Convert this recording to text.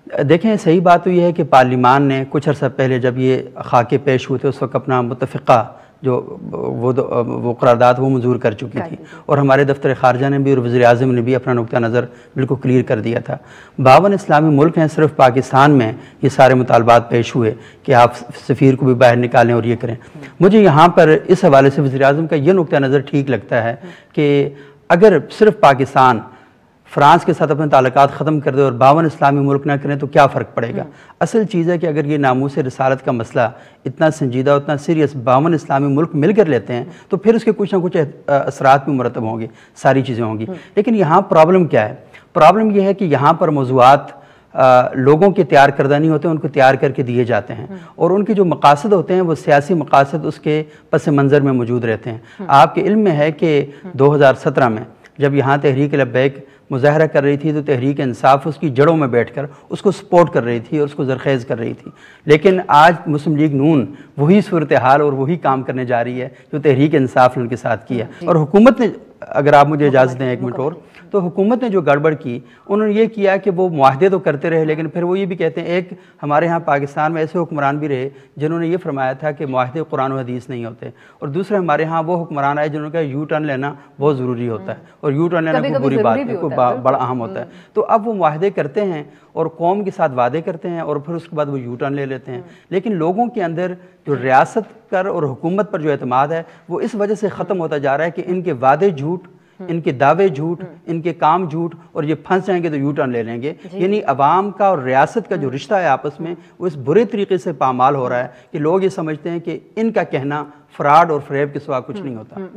دیکھیں صحیح بات تو یہ ہے کہ پارلیمان نے کچھ عرصہ پہلے جب یہ خاکے پیش ہوئے تھے اس وقت اپنا متفقہ جو وہ قرارداد وہ منظور کر چکی تھی، اور ہمارے دفتر خارجہ نے بھی اور وزیر اعظم نے بھی اپنا نقطہ نظر بالکل کلیئر کر دیا تھا۔ 52 اسلامی ملک ہیں، صرف پاکستان میں یہ سارے مطالبات پیش ہوئے کہ آپ سفیر کو بھی باہر نکالیں اور یہ کریں۔ مجھے یہاں پر اس حوالے سے وزیر اعظم کا یہ نقطہ نظر ٹھیک لگتا ہے کہ اگر صرف پاکستان فرانس کے ساتھ اپنے تعلقات ختم کر دے اور 52 اسلامی ملک نہ کریں تو کیا فرق پڑے گا؟ اصل چیز ہے کہ اگر یہ ناموس رسالت کا مسئلہ اتنا سنجیدہ اتنا سیریس 52 اسلامی ملک مل کر لیتے ہیں تو پھر اس کے کچھ نہ کچھ اثرات بھی مرتب ہوں گے، ساری چیزیں ہوں گی۔ لیکن یہاں پرابلم کیا ہے؟ پرابلم یہ ہے کہ یہاں پر موضوعات لوگوں کے تیار کردہ نہیں ہوتے، ان کو تیار کر کے دیے جاتے ہیں، اور ان کے جو مقاصد ہوتے ہیں وہ سیاسی مقاصد اس کے پس منظر میں موجود رہتے ہیں۔ آپ کے علم میں ہے کہ 2017 میں جب یہاں تحریک لبیک مظاہرہ کر رہی تھی تو تحریک انصاف اس کی جڑوں میں بیٹھ کر اس کو سپورٹ کر رہی تھی اور اس کو زرخیز کر رہی تھی، لیکن آج مسلم لیگ نون وہی صورتحال اور وہی کام کرنے جا رہی ہے جو تحریک انصاف نے ان کے ساتھ کیا۔ اور حکومت نے، اگر آپ مجھے اجازت دیں ایک منٹ اور، تو حکومت نے جو گڑبڑ کی انہوں نے یہ کیا کہ وہ معاہدے تو کرتے رہے لیکن پھر وہ یہ بھی کہتے ہیں، ایک ہمارے ہاں پاکستان میں ایسے حکمران بھی رہے جنہوں نے یہ فرمایا تھا کہ معاہدے قرآن و حدیث نہیں ہوتے، اور دوسرے ہمارے ہاں وہ حکمران آئے جنہوں نے کہا یو ٹرن لینا بہت ضروری ہوتا ہے، اور یو ٹرن لینا کوئی بری بات نہیں، کوئی بڑا اہم ہوتا ہے۔ تو اب وہ معاہدے کرتے ہیں اور قوم کے ساتھ وعدے کرتے ہیں اور پھر اس کے بعد وہ یو ٹرن لے لیتے ہیں، لیکن لوگوں کے اندر جو ریاست پر اور حکومت پر جو اعتماد ہے وہ اس وجہ سے ختم ہوتا جا رہا ہے کہ ان کے وعدے جھوٹ، ان کے دعوے جھوٹ، ان کے کام جھوٹ، اور یہ پھنس جائیں گے تو یو ٹرن لے لیں گے۔ یعنی عوام کا اور ریاست کا جو رشتہ ہے آپس میں وہ اس برے طریقے سے پامال ہو رہا ہے کہ لوگ یہ سمجھتے ہیں کہ ان کا کہنا فراڈ اور فریب کے سوا کچھ نہیں ہوتا۔